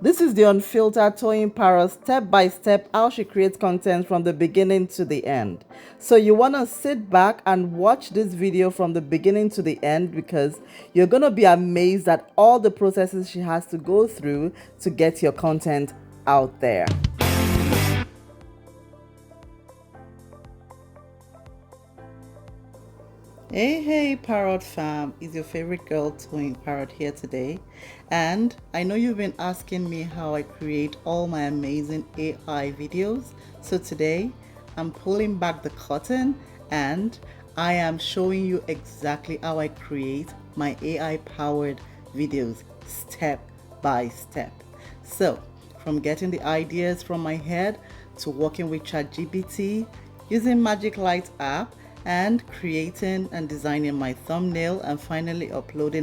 This is the unfiltered Toyin-Parrot step by step how she creates content from the beginning to the end. So you want to sit back and watch this video from the beginning to the end because you're going to be amazed at all the processes she has to go through to get your content out there. Hey, Parrot fam, is your favorite girl Toyin-Parrot here today. And I know you've been asking me how I create all my amazing AI videos. So today I'm pulling back the curtain and I am showing you exactly how I create my AI powered videos step by step. So from getting the ideas from my head to working with ChatGPT, using MagicLight app, and creating and designing my thumbnail and finally uploading